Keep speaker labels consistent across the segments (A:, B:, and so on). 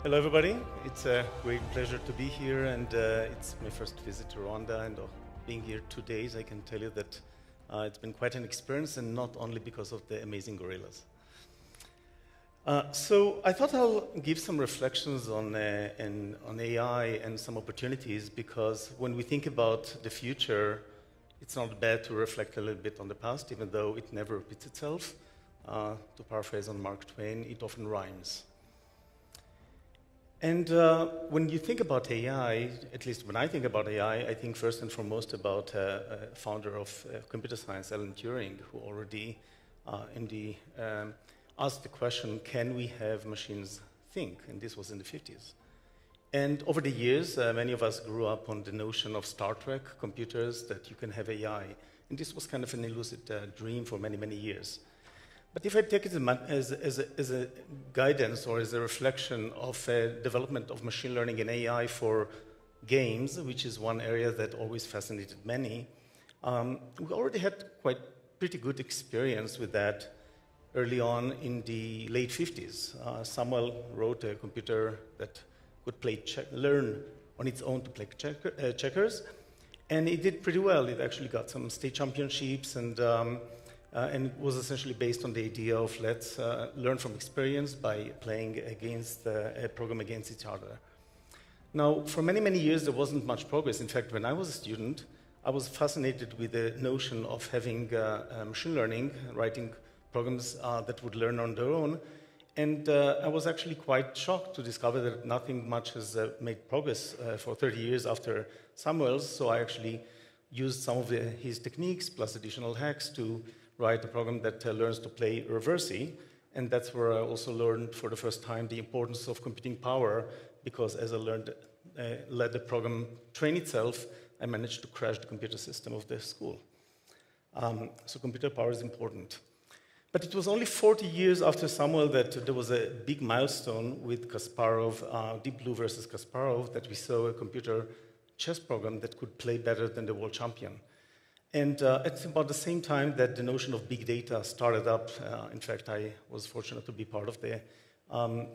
A: Hello, everybody. It's a great pleasure to be here, and it's my first visit to Rwanda. And being here 2 days, I can tell you that it's been quite an experience, and not only because of the amazing gorillas. So I thought I'll give some reflections on AI and some opportunities, because when we think about the future, it's not bad to reflect a little bit on the past, even though it never repeats itself. To paraphrase on Mark Twain, it often rhymes. And when you think about AI, at least when I think about AI, I think first and foremost about a founder of computer science, Alan Turing, who already asked the question, can we have machines think? And this was in the 50s. And over the years, many of us grew up on the notion of Star Trek computers, that you can have AI. And this was kind of an elusive dream for many, many years. But if I take it as a guidance or as a reflection of development of machine learning and AI for games, which is one area that always fascinated many, we already had pretty good experience with that early on in the late 50s. Samuel wrote a computer that could learn on its own to play checkers, and it did pretty well. It actually got some state championships, and it was essentially based on the idea of let's learn from experience by playing against a program against each other. Now, for many, many years, there wasn't much progress. In fact, when I was a student, I was fascinated with the notion of having machine learning, writing programs that would learn on their own. And I was actually quite shocked to discover that nothing much has made progress for 30 years after Samuel's. So I actually used some of his techniques plus additional hacks to write a program that learns to play reversey. And that's where I also learned for the first time the importance of computing power, because as I let the program train itself, I managed to crash the computer system of the school. So computer power is important. But it was only 40 years after Samuel that there was a big milestone with Kasparov, Deep Blue versus Kasparov, that we saw a computer chess program that could play better than the world champion. And at about the same time that the notion of big data started up, in fact, I was fortunate to be part of the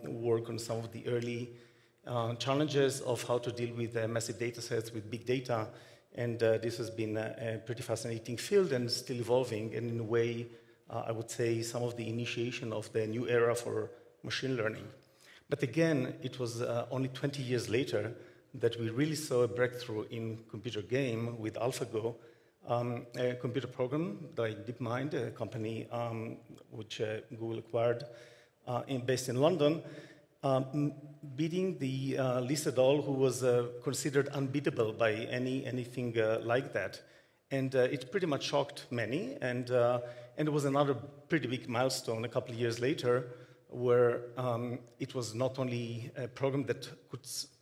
A: work on some of the early challenges of how to deal with massive data sets with big data. And this has been a pretty fascinating field and still evolving. And in a way, I would say some of the initiation of the new era for machine learning. But again, it was only 20 years later that we really saw a breakthrough in computer game with AlphaGo, a computer program by DeepMind, a company which Google acquired based in London, beating the Lee Sedol, who was considered unbeatable by anything like that. And it pretty much shocked many, and there was another pretty big milestone a couple of years later, where it was not only a program that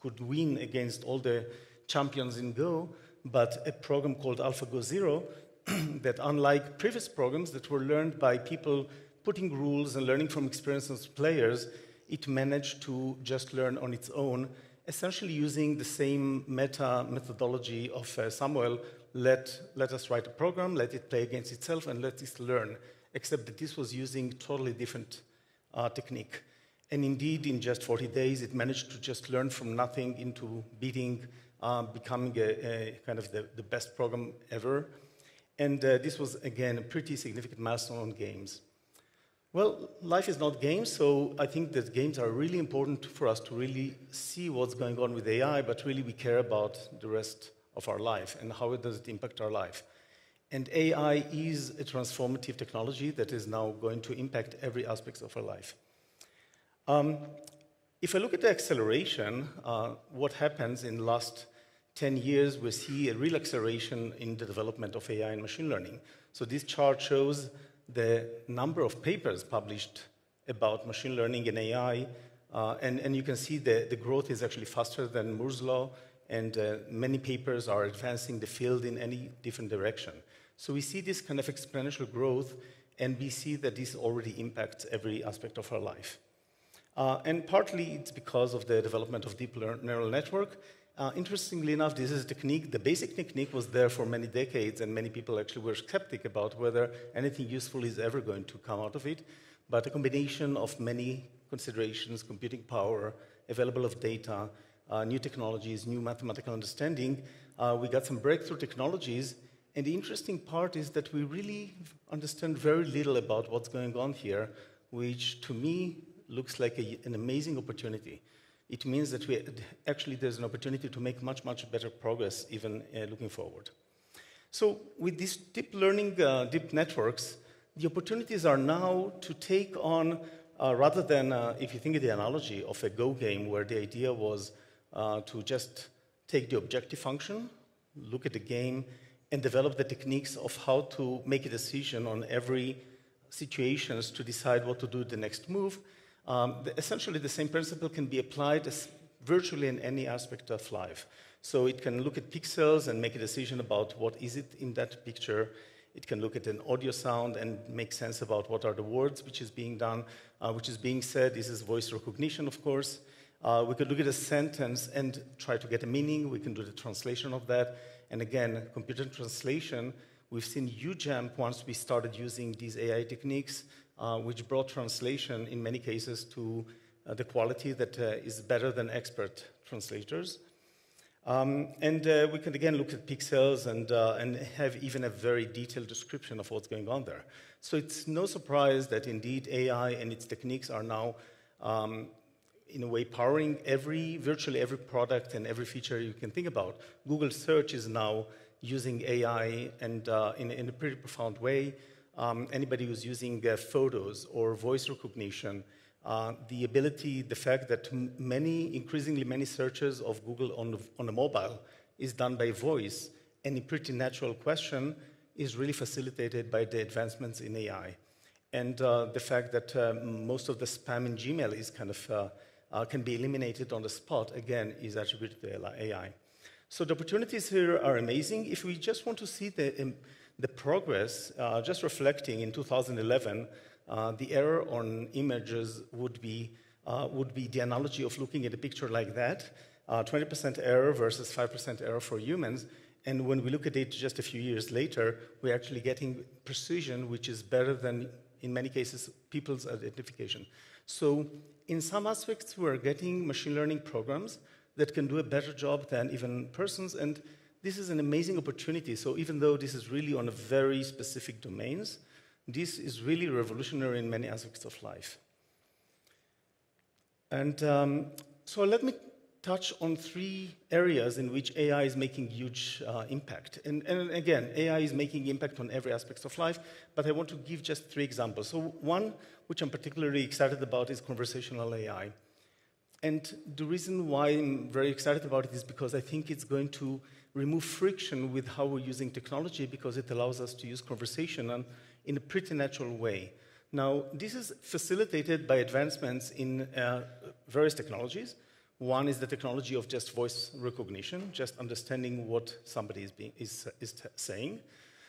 A: could win against all the champions in Go, but a program called AlphaGo Zero that, unlike previous programs that were learned by people putting rules and learning from experiences of players, it managed to just learn on its own, essentially using the same methodology of Samuel. Let us write a program, let it play against itself, and let it learn, except that this was using totally different technique. And indeed, in just 40 days, it managed to just learn from nothing into beating, becoming a kind of the best program ever. And this was, again, a pretty significant milestone on games. Well, life is not games, so I think that games are really important for us to really see what's going on with AI, but really we care about the rest of our life and how does it impact our life. And AI is a transformative technology that is now going to impact every aspect of our life. If I look at the acceleration, what happens in the last 10 years, we see a real acceleration in the development of AI and machine learning. So this chart shows the number of papers published about machine learning and AI, and you can see the growth is actually faster than Moore's law, and many papers are advancing the field in any different direction. So we see this kind of exponential growth, and we see that this already impacts every aspect of our life. And partly it's because of the development of deep neural network. Interestingly enough, this is a technique, the basic technique was there for many decades, and many people actually were skeptic about whether anything useful is ever going to come out of it. But a combination of many considerations, computing power, available of data, new technologies, new mathematical understanding. We got some breakthrough technologies, and the interesting part is that we really understand very little about what's going on here, which to me looks like an amazing opportunity. It means that actually there's an opportunity to make much, much better progress even looking forward. So with these deep learning, deep networks, the opportunities are now to take on, rather than, if you think of the analogy of a Go game where the idea was to just take the objective function, look at the game, and develop the techniques of how to make a decision on every situations to decide what to do the next move. Essentially, the same principle can be applied virtually in any aspect of life. So it can look at pixels and make a decision about what is it in that picture. It can look at an audio sound and make sense about what are the words which is being done, which is being said. This is voice recognition, of course. We could look at a sentence and try to get a meaning. We can do the translation of that. And again, computer translation, we've seen huge jump once we started using these AI techniques, which brought translation in many cases to the quality that is better than expert translators. And we can again look at pixels and have even a very detailed description of what's going on there. So it's no surprise that indeed AI and its techniques are now in a way powering virtually every product and every feature you can think about. Google search is now using AI and in a pretty profound way. Anybody who's using photos or voice recognition, the fact that increasingly many searches of Google on a mobile is done by voice, and a pretty natural question is really facilitated by the advancements in AI. And the fact that most of the spam in Gmail is kind of can be eliminated on the spot, again, is attributed to AI. So the opportunities here are amazing. If we just want to see the progress, just reflecting in 2011, the error on images would be the analogy of looking at a picture like that, 20% error versus 5% error for humans. And when we look at it just a few years later, we're actually getting precision, which is better than, in many cases, people's identification. So in some aspects, we're getting machine learning programs that can do a better job than even persons, and this is an amazing opportunity. So even though this is really on a very specific domains, this is really revolutionary in many aspects of life. And so let me touch on 3 areas in which AI is making huge impact. And again, AI is making impact on every aspect of life, but I want to give just 3 examples. So one, which I'm particularly excited about, is conversational AI. And the reason why I'm very excited about it is because I think it's going to remove friction with how we're using technology, because it allows us to use conversation in a pretty natural way. Now, this is facilitated by advancements in various technologies. One is the technology of just voice recognition, just understanding what somebody is saying.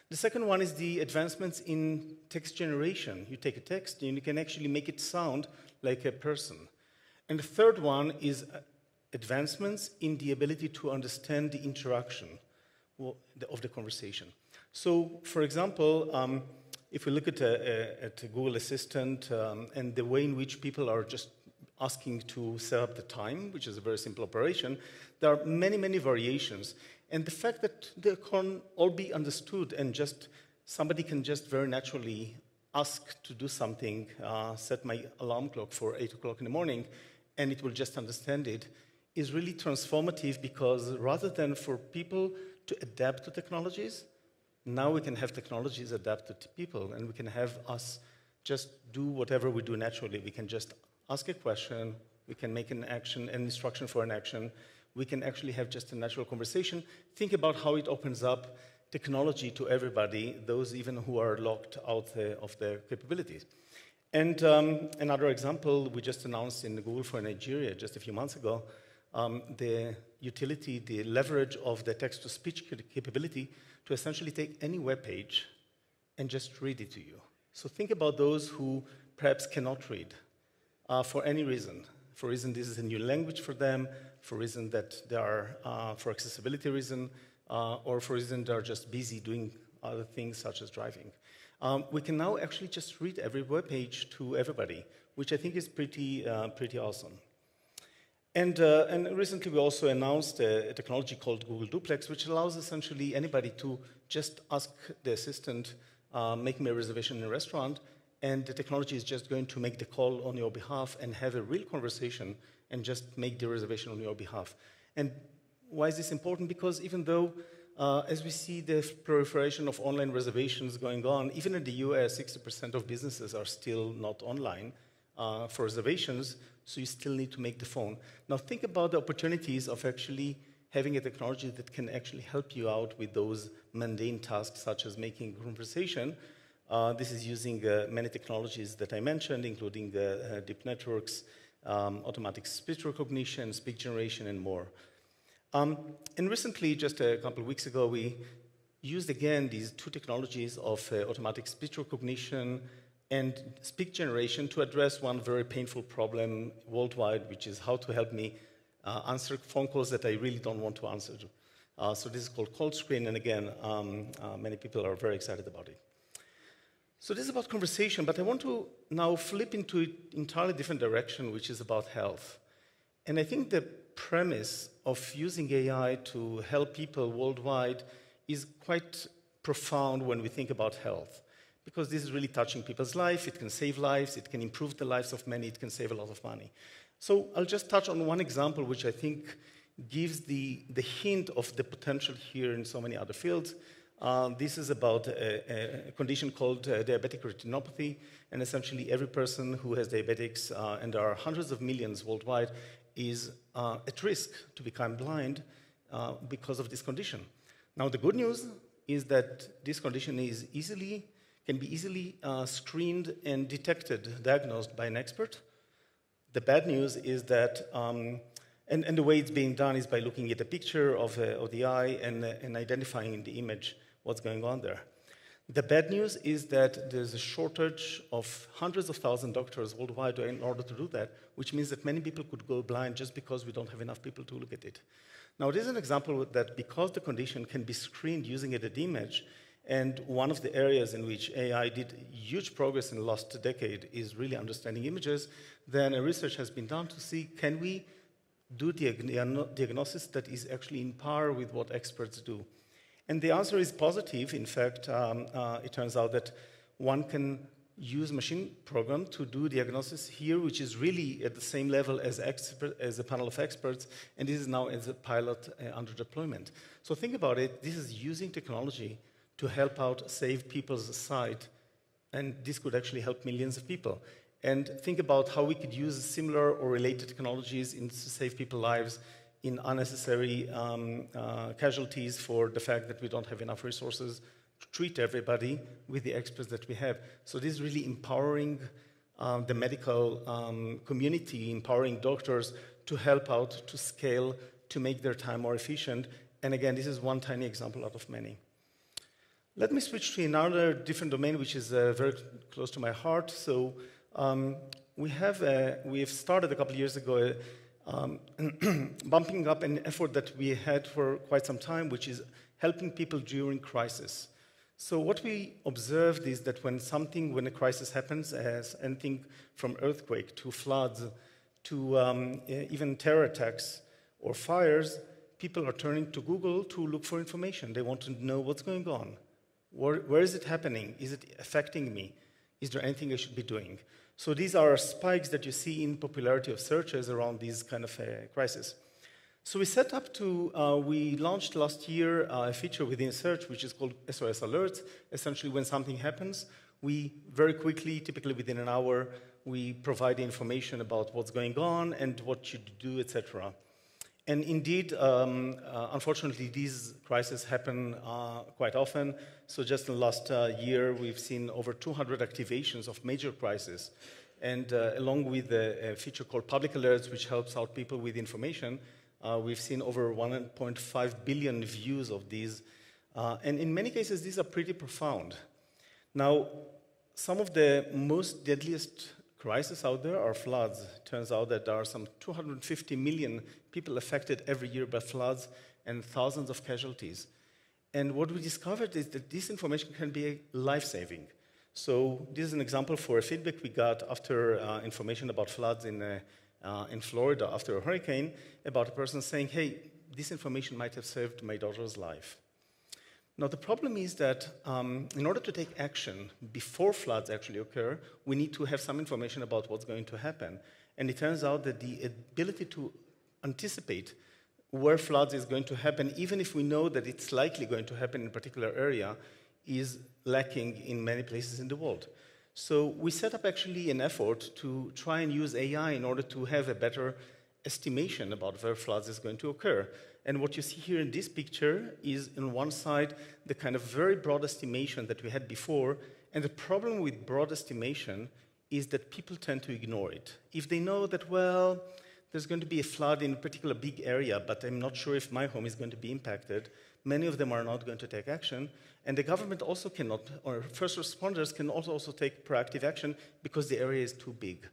A: The second one is the advancements in text generation. You take a text and you can actually make it sound like a person. And the third one is advancements in the ability to understand the interaction of the conversation. So, for example, if we look at Google Assistant and the way in which people are just asking to set up the time, which is a very simple operation, there are many, many variations. And the fact that they can all be understood and just somebody can just very naturally ask to do something, set my alarm clock for 8 o'clock in the morning, and it will just understand it, is really transformative, because rather than for people to adapt to technologies, now we can have technologies adapted to people, and we can have us just do whatever we do naturally. We can just ask a question, we can make an action, an instruction for an action, we can actually have just a natural conversation. Think about how it opens up technology to everybody, those even who are locked out of their capabilities. And another example, we just announced in Google for Nigeria just a few months ago, the utility, the leverage of the text-to-speech capability to essentially take any web page and just read it to you. So think about those who perhaps cannot read for any reason. For reason this is a new language for them, for reason that they are, for accessibility reason, or for reason they're just busy doing other things such as driving. We can now actually just read every web page to everybody, which I think is pretty awesome. And recently we also announced a technology called Google Duplex, which allows essentially anybody to just ask the assistant, make me a reservation in a restaurant, and the technology is just going to make the call on your behalf and have a real conversation and just make the reservation on your behalf. And why is this important? Because even though, as we see the proliferation of online reservations going on, even in the US, 60% of businesses are still not online for reservations, so you still need to make the phone. Now think about the opportunities of actually having a technology that can actually help you out with those mundane tasks, such as making conversation. This is using many technologies that I mentioned, including deep networks, automatic speech recognition, speech generation, and more. And recently, just a couple of weeks ago, we used again these two technologies of automatic speech recognition and speech generation to address one very painful problem worldwide, which is how to help me answer phone calls that I really don't want to answer. So this is called Cold Screen, and again, many people are very excited about it. So this is about conversation, but I want to now flip into an entirely different direction, which is about health. And I think the premise of using AI to help people worldwide is quite profound when we think about health, because this is really touching people's life. It can save lives, it can improve the lives of many, it can save a lot of money. So I'll just touch on one example, which I think gives the hint of the potential here in so many other fields. This is about a condition called diabetic retinopathy, and essentially every person who has diabetics, and there are hundreds of millions worldwide, is at risk to become blind because of this condition. Now the good news is that this condition can be easily screened and detected, diagnosed by an expert. The bad news is that, and the way it's being done is by looking at a picture of the eye and identifying in the image what's going on there. The bad news is that there's a shortage of hundreds of thousands of doctors worldwide in order to do that, which means that many people could go blind just because we don't have enough people to look at it. Now, this is an example that because the condition can be screened using an image, and one of the areas in which AI did huge progress in the last decade is really understanding images, then a research has been done to see, can we do diagnosis that is actually in par with what experts do? And the answer is positive. In fact, it turns out that one can use machine program to do diagnosis here, which is really at the same level as a panel of experts, and this is now as a pilot under deployment. So think about it. This is using technology to help out save people's sight, and this could actually help millions of people. And think about how we could use similar or related technologies to save people's lives in unnecessary casualties for the fact that we don't have enough resources to treat everybody with the experts that we have. So this is really empowering the medical community, empowering doctors to help out, to scale, to make their time more efficient. And again, this is one tiny example out of many. Let me switch to another different domain, which is very close to my heart. So we have started a couple of years ago bumping up an effort that we had for quite some time, which is helping people during crisis. So what we observed is that when a crisis happens, as anything from earthquake to floods to even terror attacks or fires, people are turning to Google to look for information. They want to know what's going on. Where is it happening? Is it affecting me? Is there anything I should be doing? So these are spikes that you see in popularity of searches around these kind of crises. So we launched last year a feature within search, which is called SOS Alerts. Essentially, when something happens, we very quickly, typically within an hour, we provide information about what's going on and what you do, etc. And indeed, unfortunately, these crises happen quite often. So just in the last year, we've seen over 200 activations of major crises. And along with a feature called Public Alerts, which helps out people with information, we've seen over 1.5 billion views of these. And in many cases, these are pretty profound. Now, some of the most deadliest crises out there are floods. It turns out that there are some 250 million people affected every year by floods and thousands of casualties. And what we discovered is that this information can be life-saving. So this is an example for a feedback we got after information about floods in in Florida after a hurricane about a person saying, hey, this information might have saved my daughter's life. Now, the problem is that in order to take action before floods actually occur, we need to have some information about what's going to happen. And it turns out that the ability to anticipate where floods is going to happen, even if we know that it's likely going to happen in a particular area, is lacking in many places in the world. So we set up actually an effort to try and use AI in order to have a better estimation about where floods is going to occur. And what you see here in this picture is, on one side, the kind of very broad estimation that we had before. And the problem with broad estimation is that people tend to ignore it. If they know that, well, there's going to be a flood in a particular big area, but I'm not sure if my home is going to be impacted, many of them are not going to take action. And the government also cannot, or first responders can also take proactive action because the area is too big.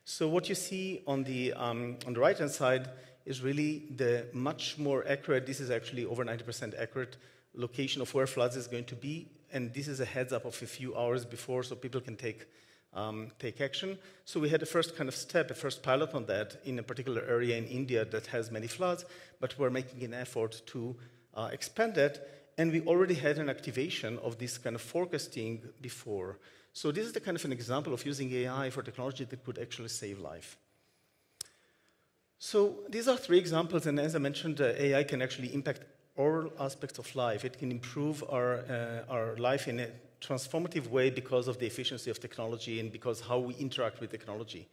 A: So what you see on the right-hand side is really the much more accurate, this is actually over 90% accurate location of where floods is going to be, and this is a heads up of a few hours before so people can take action. So we had a first kind of step, a first pilot on that in a particular area in India that has many floods, but we're making an effort to expand that, and we already had an activation of this kind of forecasting before. So this is the kind of an example of using AI for technology that could actually save life. So these are three examples, and as I mentioned, AI can actually impact all aspects of life. It can improve our life in a transformative way because of the efficiency of technology and because how we interact with technology.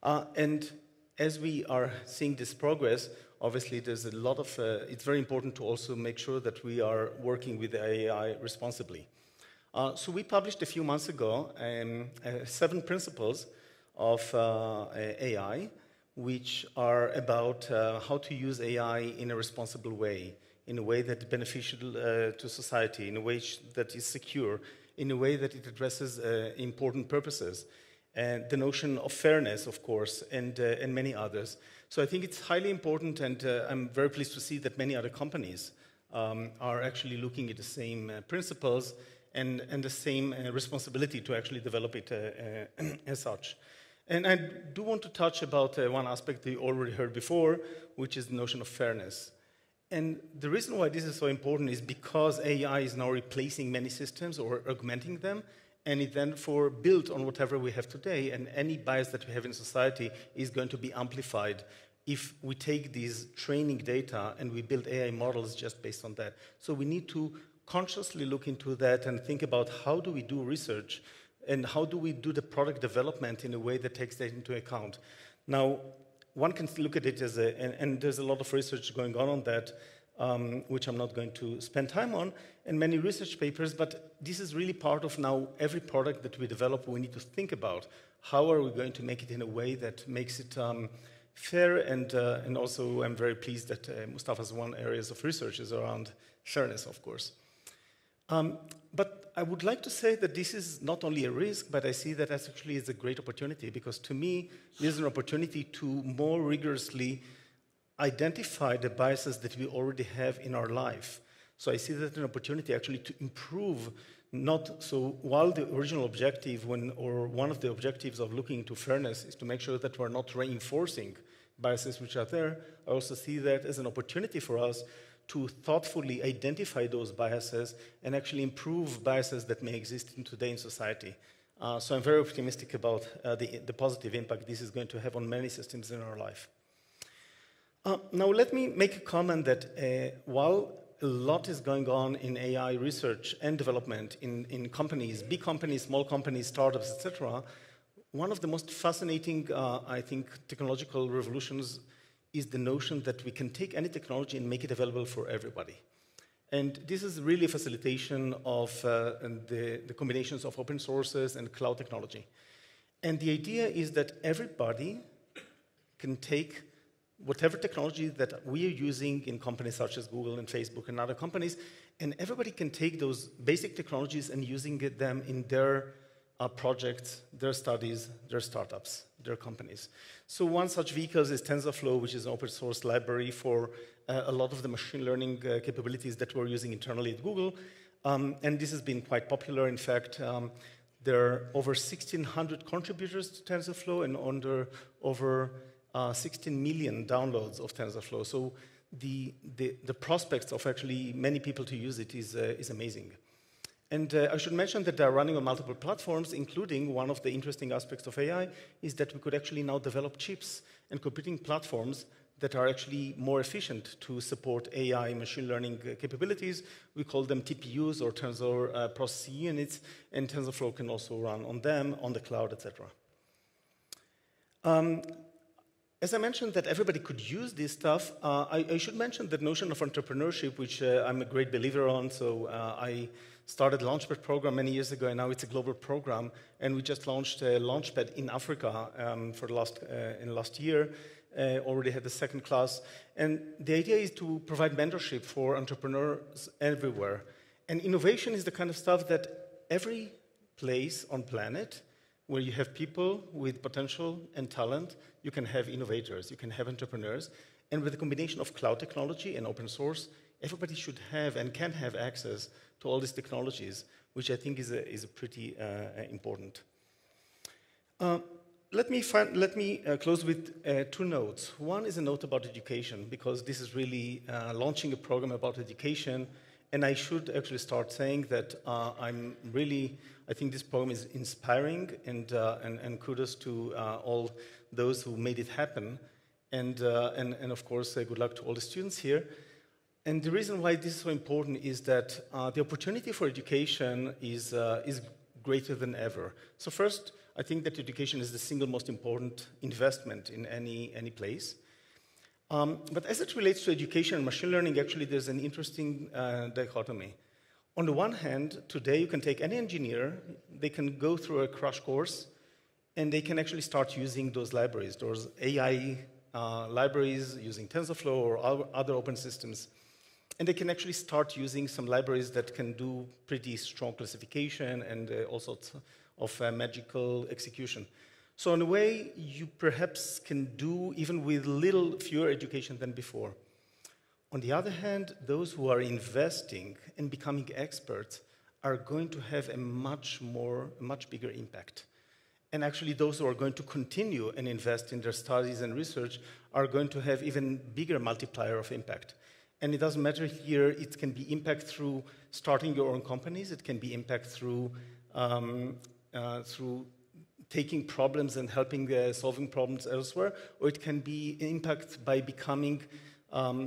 A: And as we are seeing this progress, obviously there's a lot of, it's very important to also make sure that we are working with AI responsibly. So we published a few months ago 7 principles of AI, which are about how to use AI in a responsible way, in a way that is beneficial to society, in a way that is secure, in a way that it addresses important purposes, and the notion of fairness, of course, and many others. So I think it's highly important, and I'm very pleased to see that many other companies are actually looking at the same principles and the same responsibility to actually develop it as such. And I do want to touch about one aspect that you already heard before, which is the notion of fairness. And the reason why this is so important is because AI is now replacing many systems or augmenting them, and it then built on whatever we have today, and any bias that we have in society is going to be amplified if we take these training data and we build AI models just based on that. So we need to consciously look into that and think about how do we do research and how do we do the product development in a way that takes that into account. Now, one can look at it as and there's a lot of research going on that, which I'm not going to spend time on, and many research papers, but this is really part of now every product that we develop, we need to think about how are we going to make it in a way that makes it fair, and also I'm very pleased that Mustafa's one areas of research is around fairness, of course. But I would like to say that this is not only a risk, but I see that as actually is a great opportunity, because to me, this is an opportunity to more rigorously identify the biases that we already have in our life. So I see that an opportunity actually to improve, while the original objective, or one of the objectives of looking into fairness is to make sure that we're not reinforcing biases which are there, I also see that as an opportunity for us to thoughtfully identify those biases and actually improve biases that may exist today in society. So I'm very optimistic about the positive impact this is going to have on many systems in our life. Now let me make a comment that while a lot is going on in AI research and development in companies, big companies, small companies, startups, etc., one of the most fascinating, I think, technological revolutions is the notion that we can take any technology and make it available for everybody. And this is really a facilitation of the combinations of open sources and cloud technology. And the idea is that everybody can take whatever technology that we are using in companies such as Google and Facebook and other companies, and everybody can take those basic technologies and using them in their projects, their studies, their startups, their companies. So one such vehicle is Tensorflow, which is an open source library for a lot of the machine learning capabilities that we're using internally at Google. And this has been quite popular. In fact, there are over 1,600 contributors to TensorFlow and over 16 million downloads of TensorFlow. So the prospects of actually many people to use it is amazing. And I should mention that they are running on multiple platforms, including one of the interesting aspects of AI is that we could actually now develop chips and computing platforms that are actually more efficient to support AI machine learning capabilities. We call them TPUs or Tensor Processing Units, and TensorFlow can also run on them, on the cloud, etc. As I mentioned that everybody could use this stuff, I should mention the notion of entrepreneurship, which I'm a great believer on. So I started Launchpad program many years ago, and now it's a global program. And we just launched a Launchpad in Africa for the last year. Already had the second class. And the idea is to provide mentorship for entrepreneurs everywhere. And innovation is the kind of stuff that every place on planet where you have people with potential and talent, you can have innovators, you can have entrepreneurs. And with a combination of cloud technology and open source, everybody should have and can have access to all these technologies, which I think is a pretty important. Let me close with two notes. One is a note about education, because this is really launching a program about education. And I should actually start saying that I think this program is inspiring, and kudos to all those who made it happen. And of course, good luck to all the students here. And the reason why this is so important is that the opportunity for education is greater than ever. So first, I think that education is the single most important investment in any place. But as it relates to education and machine learning, actually there's an interesting dichotomy. On the one hand, today you can take any engineer, they can go through a crash course, and they can actually start using those libraries, those AI libraries using TensorFlow or other open systems. And they can actually start using some libraries that can do pretty strong classification and all sorts of magical execution. So in a way, you perhaps can do even with little fewer education than before. On the other hand, those who are investing and becoming experts are going to have a much bigger impact. And actually, those who are going to continue and invest in their studies and research are going to have even bigger multiplier of impact. And it doesn't matter here, it can be impact through starting your own companies, it can be impact through taking problems and helping solving problems elsewhere, or it can be impact by becoming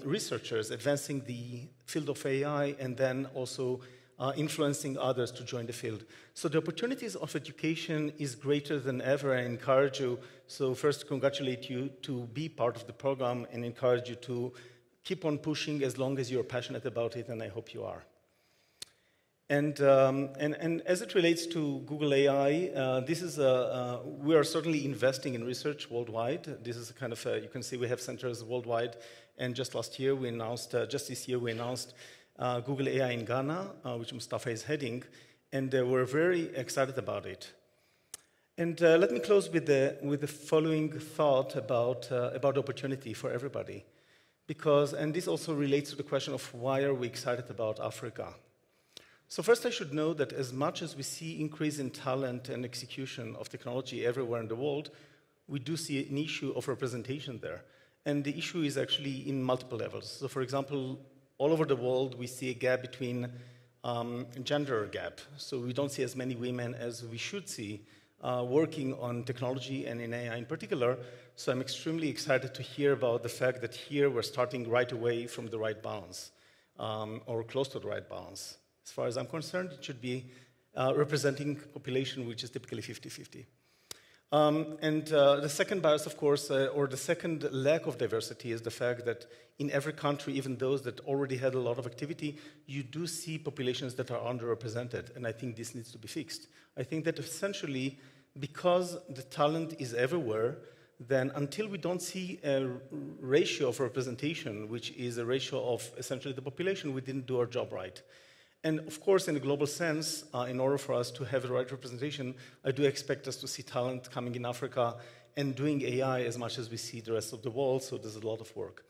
A: researchers, advancing the field of AI, and then also influencing others to join the field. So the opportunities of education is greater than ever. I encourage you, so first congratulate you to be part of the program and encourage you to keep on pushing as long as you're passionate about it, and I hope you are. And as it relates to Google AI, we are certainly investing in research worldwide. This is a kind of, you can see we have centers worldwide. And just this year we announced Google AI in Ghana, which Mustafa is heading, and we're very excited about it. And let me close with the following thought about opportunity for everybody. And this also relates to the question of why are we excited about Africa? So first I should know that as much as we see increase in talent and execution of technology everywhere in the world, we do see an issue of representation there. And the issue is actually in multiple levels. So for example, all over the world, we see a gap between gender gap. So we don't see as many women as we should see working on technology and in AI in particular. So I'm extremely excited to hear about the fact that here we're starting right away from the right balance, or close to the right balance. As far as I'm concerned, it should be representing population which is typically 50-50. The second bias, of course, or the second lack of diversity is the fact that in every country, even those that already had a lot of activity, you do see populations that are underrepresented, and I think this needs to be fixed. I think that essentially, because the talent is everywhere, then until we don't see a ratio of representation, which is a ratio of essentially the population, we didn't do our job right. And of course, in a global sense, in order for us to have the right representation, I do expect us to see talent coming in Africa and doing AI as much as we see the rest of the world, so there's a lot of work.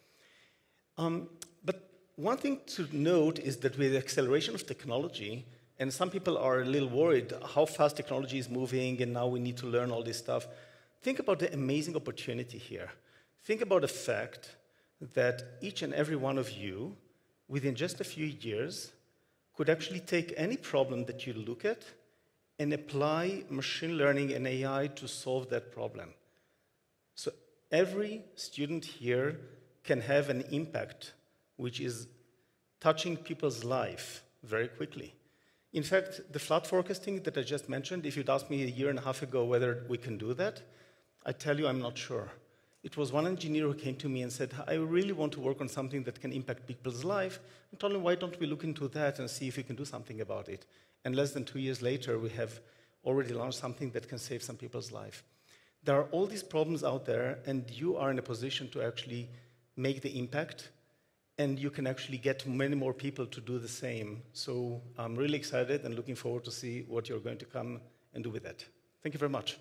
A: But one thing to note is that with the acceleration of technology, and some people are a little worried how fast technology is moving and now we need to learn all this stuff, think about the amazing opportunity here. Think about the fact that each and every one of you, within just a few years, could actually take any problem that you look at and apply machine learning and AI to solve that problem. So every student here can have an impact which is touching people's life very quickly. In fact, the flood forecasting that I just mentioned, if you'd asked me a year and a half ago whether we can do that, I tell you I'm not sure. It was one engineer who came to me and said, I really want to work on something that can impact people's life. I told him, why don't we look into that and see if we can do something about it? And less than 2 years later, we have already launched something that can save some people's life. There are all these problems out there, and you are in a position to actually make the impact, and you can actually get many more people to do the same. So I'm really excited and looking forward to see what you're going to come and do with that. Thank you very much.